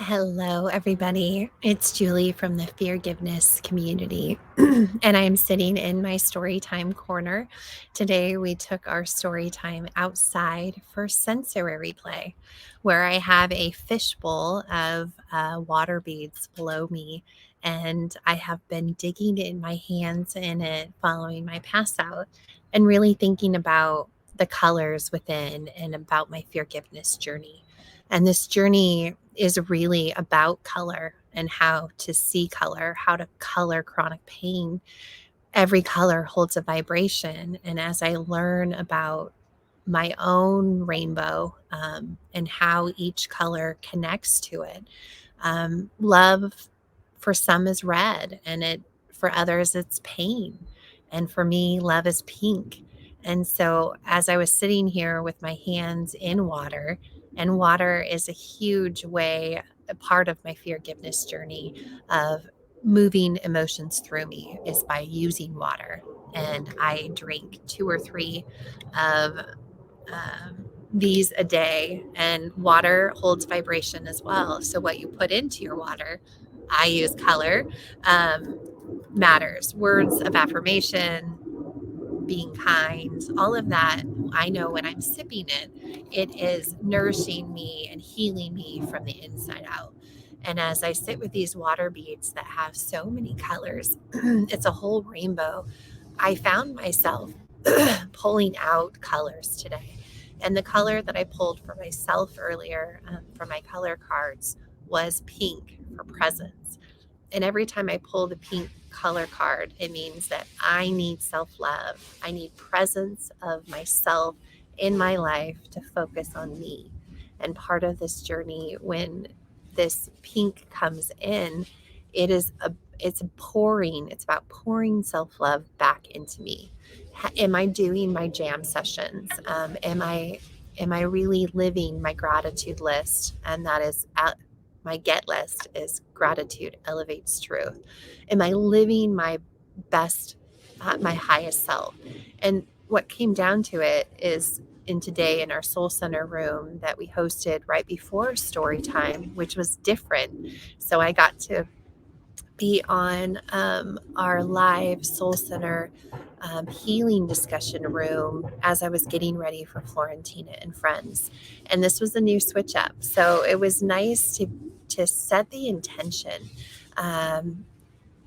Hello, everybody. It's Julie from the Feargiveness community, and I am sitting in my storytime corner. Today, we took our storytime outside for sensory play, where I have a fishbowl of water beads below me, and I have been digging in my hands in it following my pass out and really thinking about the colors within and about my feargiveness journey. And this journey is really about color and how to see color, how to color chronic pain. Every color holds a vibration. And as I learn about my own rainbow and how each color connects to it, love for some is red, and it for others it's pain. And for me, love is pink. And so as I was sitting here with my hands in water, and water is a huge way, a part of my forgiveness journey of moving emotions through me is by using water. And I drink 2 or 3 of these a day, and water holds vibration as well. So what you put into your water, I use color, um, matters. Words of affirmation, being kind, all of that. I know when I'm sipping it, it is nourishing me and healing me from the inside out. And as I sit with these water beads that have so many colors, it's a whole rainbow. I found myself pulling out colors today. And the color that I pulled for myself earlier from my color cards was pink for presence. And every time I pull the pink color card, it means that I need self love. I need presence of myself in my life to focus on me. And part of this journey, when this pink comes in, it's pouring. It's about pouring self love back into me. Am I doing my jam sessions? Am I really living my gratitude list? And that is my get list is gratitude elevates truth. Am I living my best, my highest self? And what came down to it is in today in our soul center room that we hosted right before story time, which was different. So I got to be on our live soul center healing discussion room as I was getting ready for Florentina and friends. And this was a new switch up. So it was nice to set the intention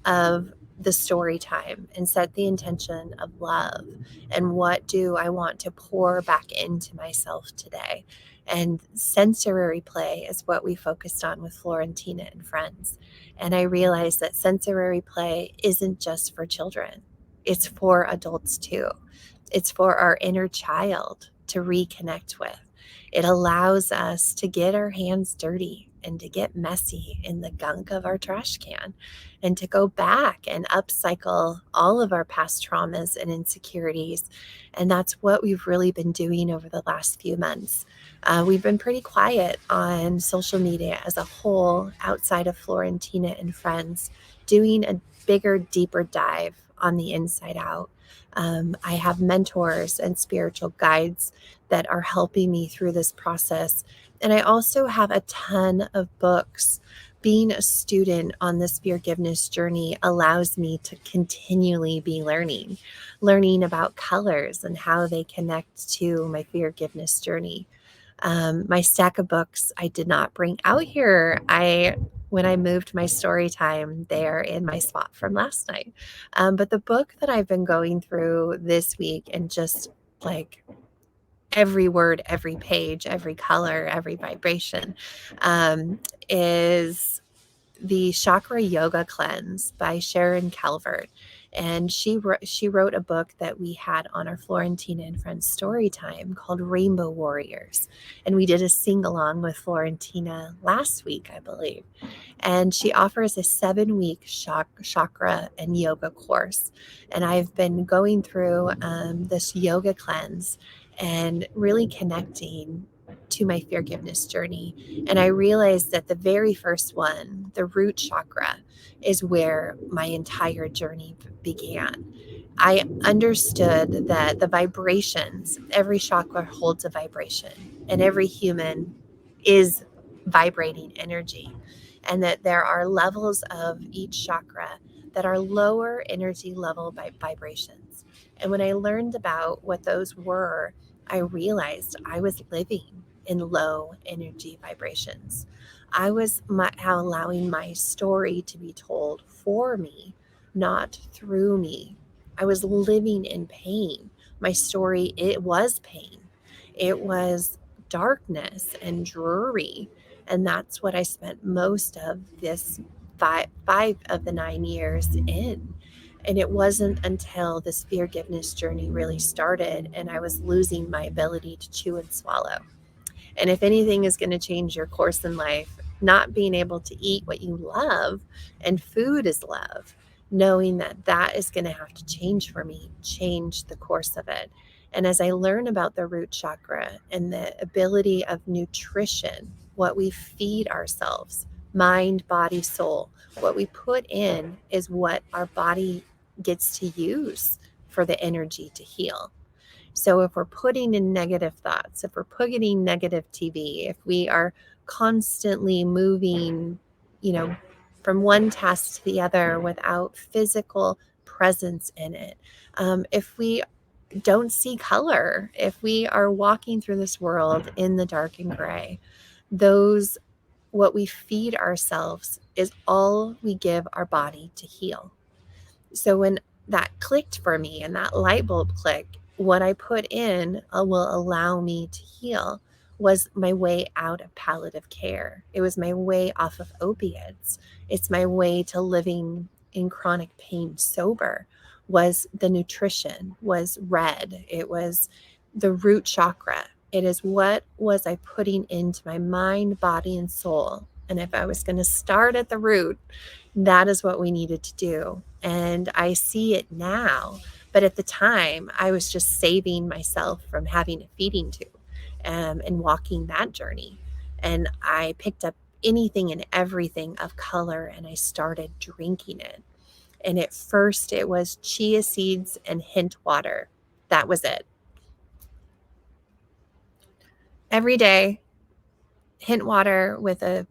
of the story time and set the intention of love and what do I want to pour back into myself today. And sensory play is what we focused on with Florentina and friends. And I realized that sensory play isn't just for children, it's for adults too. It's for our inner child to reconnect with. It allows us to get our hands dirty and to get messy in the gunk of our trash can and to go back and upcycle all of our past traumas and insecurities. And that's what we've really been doing over the last few months. We've been pretty quiet on social media as a whole, outside of Florentina and friends, doing a bigger, deeper dive on the inside out. I have mentors and spiritual guides that are helping me through this process. And I also have a ton of books. Being a student on this forgiveness journey allows me to continually be learning about colors and how they connect to my forgiveness journey. My stack of books I did not bring out here. When I moved my story time, they are in my spot from last night. But the book that I've been going through this week and just like every word, every page, every color, every vibration is the Chakra Yoga Cleanse by Sharon Calvert. And she wrote a book that we had on our Florentina and Friends story time called Rainbow Warriors. And we did a sing along with Florentina last week, I believe. And she offers a 7-week chakra and yoga course. And I've been going through this yoga cleanse and really connecting to my forgiveness journey. And I realized that the very first one, the root chakra, is where my entire journey began. I understood that the vibrations, every chakra holds a vibration, and every human is vibrating energy, and that there are levels of each chakra that are lower energy level vibrations. And when I learned about what those were, I realized I was living in low energy vibrations. I was allowing my story to be told for me, not through me. I was living in pain. My story, it was pain. It was darkness and dreary. And that's what I spent most of this five of the 9 years in. And it wasn't until this forgiveness journey really started and I was losing my ability to chew and swallow. And if anything is going to change your course in life, not being able to eat what you love, and food is love, knowing that that is going to have to change for me, change the course of it. And as I learn about the root chakra and the ability of nutrition, what we feed ourselves, mind, body, soul, what we put in is what our body gets to use for the energy to heal. So if we're putting in negative thoughts, if we're putting negative TV, if we are constantly moving, from one task to the other without physical presence in it, if we don't see color, if we are walking through this world in the dark and gray, those what we feed ourselves is all we give our body to heal. So when that clicked for me and that light bulb clicked, what I put in will allow me to heal was my way out of palliative care. It was my way off of opiates. It's my way to living in chronic pain sober. Was the nutrition, was red. It was the root chakra. It is what was I putting into my mind, body, and soul. And if I was going to start at the root, that is what we needed to do. And I see it now. But at the time, I was just saving myself from having a feeding tube and walking that journey. And I picked up anything and everything of color and I started drinking it. And at first, it was chia seeds and hint water. That was it. Every day, hint water with a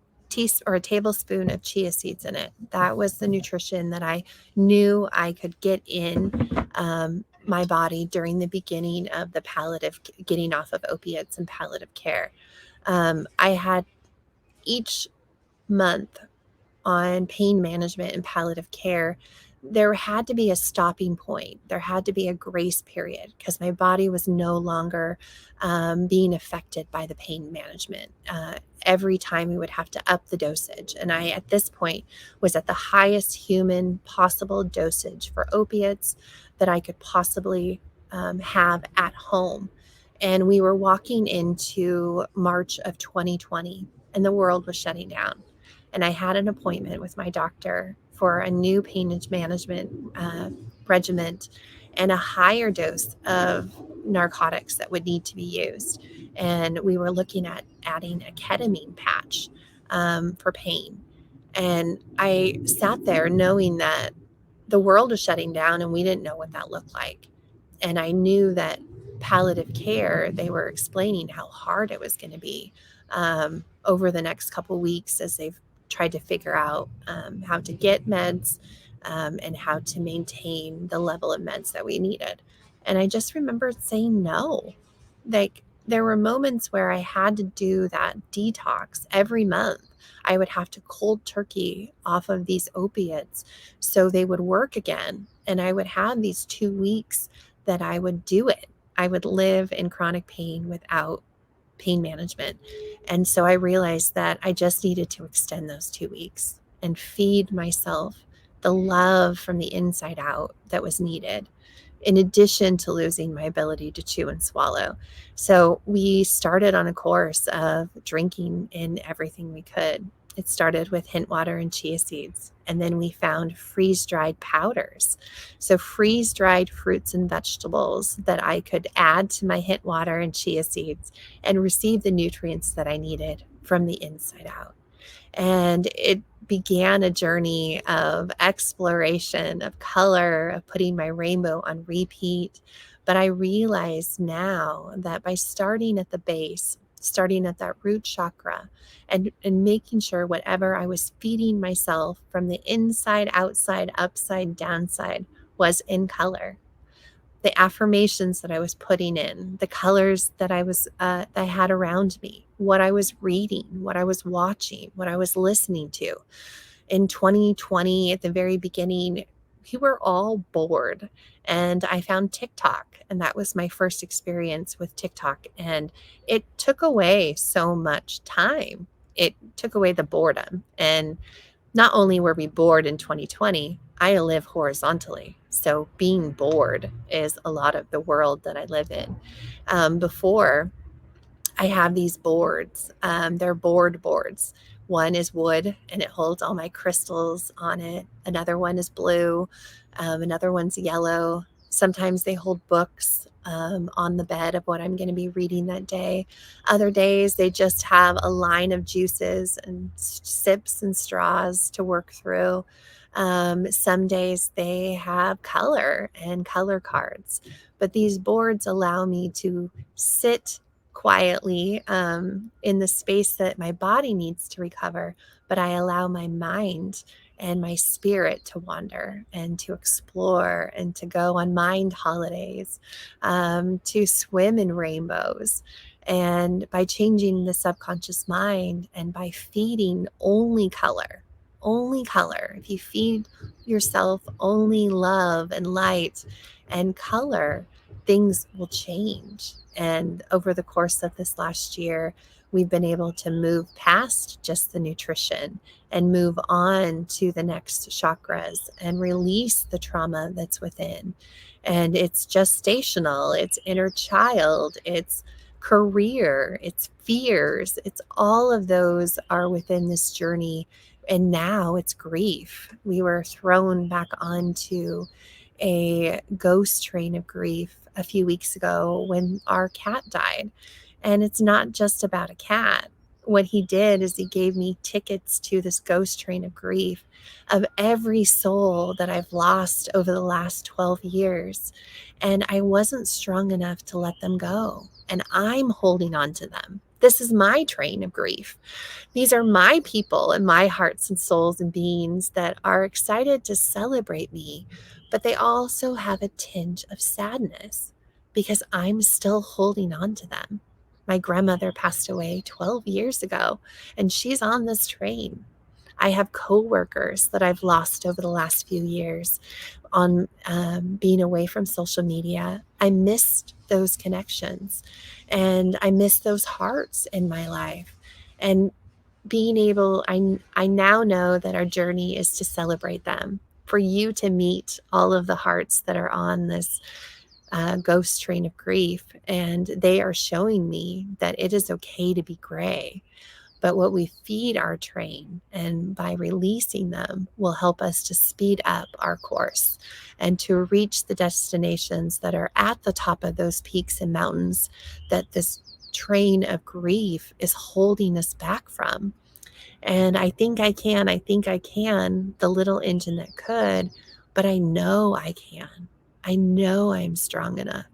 or a tablespoon of chia seeds in it. That was the nutrition that I knew I could get in my body during the beginning of the palliative, getting off of opiates and palliative care. I had each month on pain management and palliative care, there had to be a stopping point. There had to be a grace period because my body was no longer being affected by the pain management. Every time we would have to up the dosage. And I, at this point, was at the highest human possible dosage for opiates that I could possibly have at home. And we were walking into March of 2020, and the world was shutting down. And I had an appointment with my doctor for a new pain management regimen and a higher dose of narcotics that would need to be used. And we were looking at adding a ketamine patch for pain. And I sat there knowing that the world was shutting down and we didn't know what that looked like. And I knew that palliative care, they were explaining how hard it was going to be over the next couple of weeks as they've tried to figure out how to get meds and how to maintain the level of meds that we needed. And I just remember saying no. Like there were moments where I had to do that detox every month. I would have to cold turkey off of these opiates so they would work again. And I would have these 2 weeks that I would do it. I would live in chronic pain without pain management. And so I realized that I just needed to extend those 2 weeks and feed myself the love from the inside out that was needed, in addition to losing my ability to chew and swallow. So we started on a course of drinking in everything we could. It started with hint water and chia seeds, and then we found freeze-dried powders. So freeze-dried fruits and vegetables that I could add to my hint water and chia seeds and receive the nutrients that I needed from the inside out. And it began a journey of exploration, of color, of putting my rainbow on repeat. But I realize now that by starting at the base, starting at that root chakra and making sure whatever I was feeding myself from the inside, outside, upside, downside was in color. The affirmations that I was putting in, the colors that that I had around me, what I was reading, what I was watching, what I was listening to. In 2020, at the very beginning, we were all bored, and I found TikTok, and that was my first experience with TikTok, and it took away so much time. It took away the boredom, and not only were we bored in 2020, I live horizontally. So being bored is a lot of the world that I live in. Before, I have these boards. They're boards. One is wood and it holds all my crystals on it. Another one is blue. Another one's yellow. Sometimes they hold books on the bed of what I'm going to be reading that day. Other days, they just have a line of juices and sips and straws to work through. Some days they have color and color cards. But these boards allow me to sit quietly in the space that my body needs to recover, but I allow my mind and my spirit to wander and to explore and to go on mind holidays, to swim in rainbows. And by changing the subconscious mind and by feeding only color, if you feed yourself only love and light and color, things will change. And over the course of this last year, we've been able to move past just the nutrition and move on to the next chakras and release the trauma that's within. And it's gestational, it's inner child, it's career, it's fears, it's all of those are within this journey. And now it's grief. We were thrown back onto a ghost train of grief a few weeks ago when our cat died. And it's not just about a cat. What he did is he gave me tickets to this ghost train of grief of every soul that I've lost over the last 12 years. And I wasn't strong enough to let them go. And I'm holding on to them. This is my train of grief. These are my people and my hearts and souls and beings that are excited to celebrate me, but they also have a tinge of sadness because I'm still holding on to them. My grandmother passed away 12 years ago, and she's on this train. I have coworkers that I've lost over the last few years on being away from social media. I missed those connections, and I miss those hearts in my life. And being able, I now know that our journey is to celebrate them. For you to meet all of the hearts that are on this ghost train of grief, and they are showing me that it is okay to be gray. But what we feed our train, and by releasing them, will help us to speed up our course and to reach the destinations that are at the top of those peaks and mountains that this train of grief is holding us back from. And I think I can, the little engine that could, but I know I can. I know I'm strong enough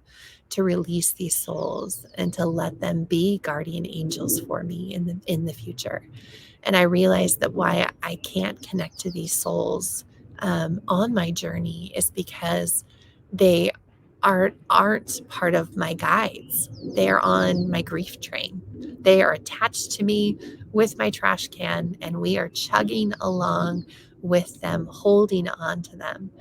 to release these souls and to let them be guardian angels for me in the future. And I realized that why I can't connect to these souls on my journey is because they aren't part of my guides. They are on my grief train. They are attached to me with my trash can, and we are chugging along with them, holding on to them.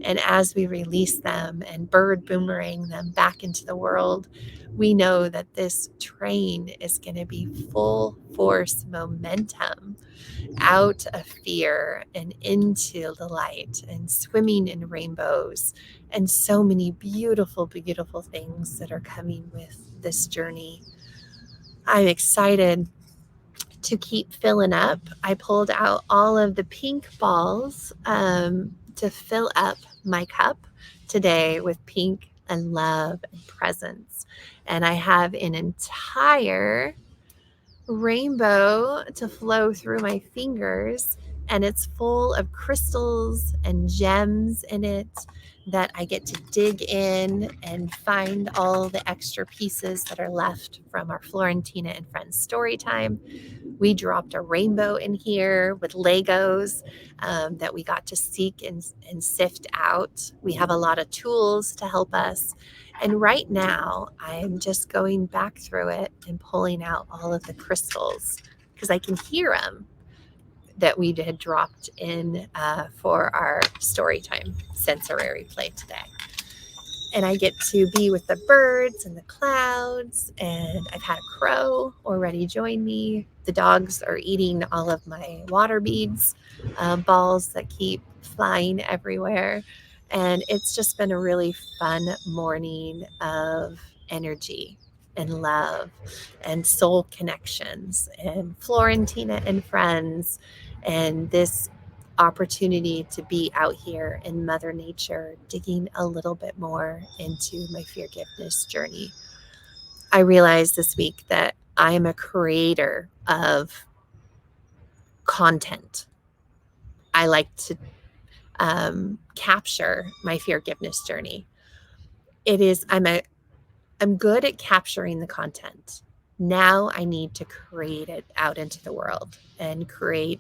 And as we release them and bird boomerang them back into the world, we know that this train is going to be full force momentum out of fear and into the light and swimming in rainbows and so many beautiful, beautiful things that are coming with this journey. I'm excited to keep filling up. I pulled out all of the pink balls to fill up my cup today with pink and love and presence. And I have an entire rainbow to flow through my fingers and it's full of crystals and gems in it that I get to dig in and find all the extra pieces that are left from our Florentina and Friends story time. We dropped a rainbow in here with Legos that we got to seek and sift out. We have a lot of tools to help us. And right now, I'm just going back through it and pulling out all of the crystals because I can hear them that we had dropped in for our story time sensory play today. And I get to be with the birds and the clouds, and I've had a crow already join me. The dogs are eating all of my water beads, balls that keep flying everywhere. And it's just been a really fun morning of energy and love and soul connections and Florentina and Friends and this opportunity to be out here in Mother Nature, digging a little bit more into my forgiveness journey. I realized this week that I'm a creator of content. I like to capture my forgiveness journey. I'm good at capturing the content. Now I need to create it out into the world and create.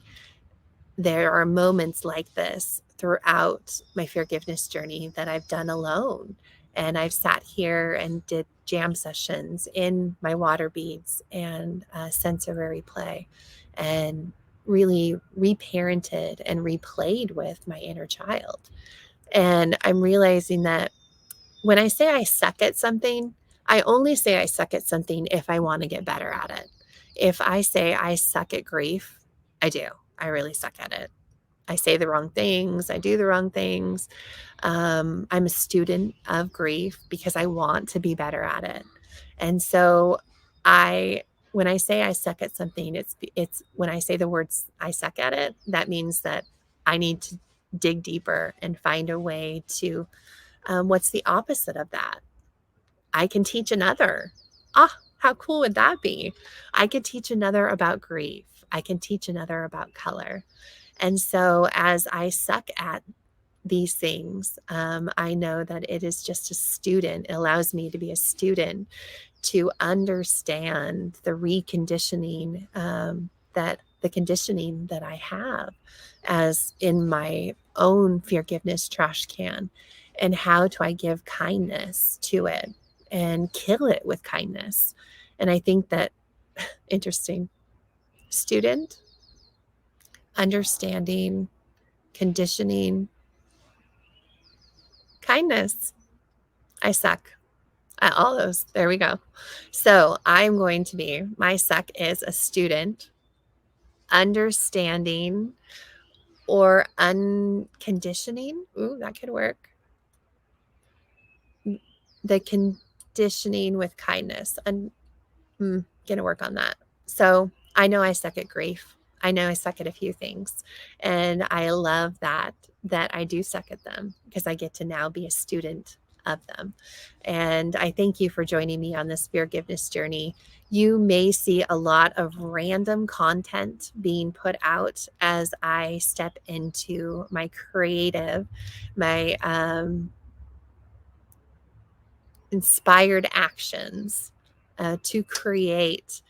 There are moments like this throughout my forgiveness journey that I've done alone. And I've sat here and did jam sessions in my water beads and sensory play and really reparented and replayed with my inner child. And I'm realizing that when I say I suck at something, I only say I suck at something if I want to get better at it. If I say I suck at grief, I do. I really suck at it. I say the wrong things. I do the wrong things. I'm a student of grief because I want to be better at it. And so when I say I suck at something, it's when I say the words I suck at it, that means that I need to dig deeper and find a way to, what's the opposite of that? I can teach another. How cool would that be? I could teach another about grief. I can teach another about color. And so as I suck at these things, I know that it is just a student. It allows me to be a student to understand the reconditioning, that the conditioning that I have as in my own forgiveness trash can. And how do I give kindness to it and kill it with kindness? And I think that, interesting, student, understanding, conditioning, kindness. I suck at all those. There we go. So I'm going to be, my suck is a student, understanding, or unconditioning. Ooh, that could work. The conditioning with kindness. And gonna work on that. So I know I suck at grief. I know I suck at a few things. And I love that I do suck at them because I get to now be a student of them. And I thank you for joining me on this forgiveness journey. You may see a lot of random content being put out as I step into my creative, my inspired actions to create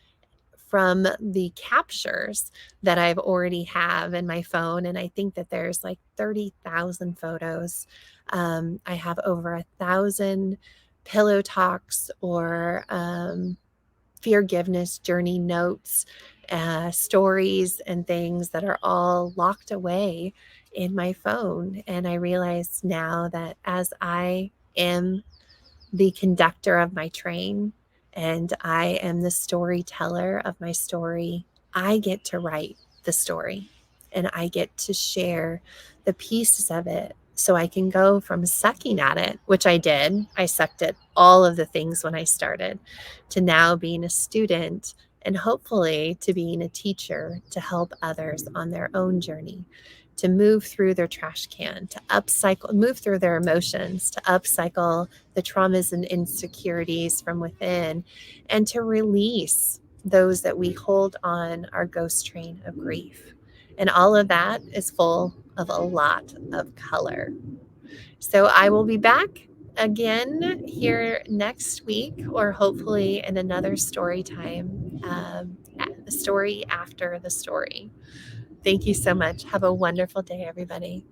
from the captures that I've already have in my phone. And I think that there's like 30,000 photos. I have over 1,000 pillow talks or forgiveness journey notes, stories and things that are all locked away in my phone. And I realize now that as I am the conductor of my train and I am the storyteller of my story, I get to write the story and I get to share the pieces of it so I can go from sucking at it, which I did. I sucked at all of the things when I started, to now being a student and hopefully to being a teacher to help others on their own journey, to move through their trash can, to upcycle, move through their emotions, to upcycle the traumas and insecurities from within, and to release those that we hold on our ghost train of grief. And all of that is full of a lot of color. So I will be back again here next week, or hopefully in another story time, the story after the story. Thank you so much. Have a wonderful day, everybody.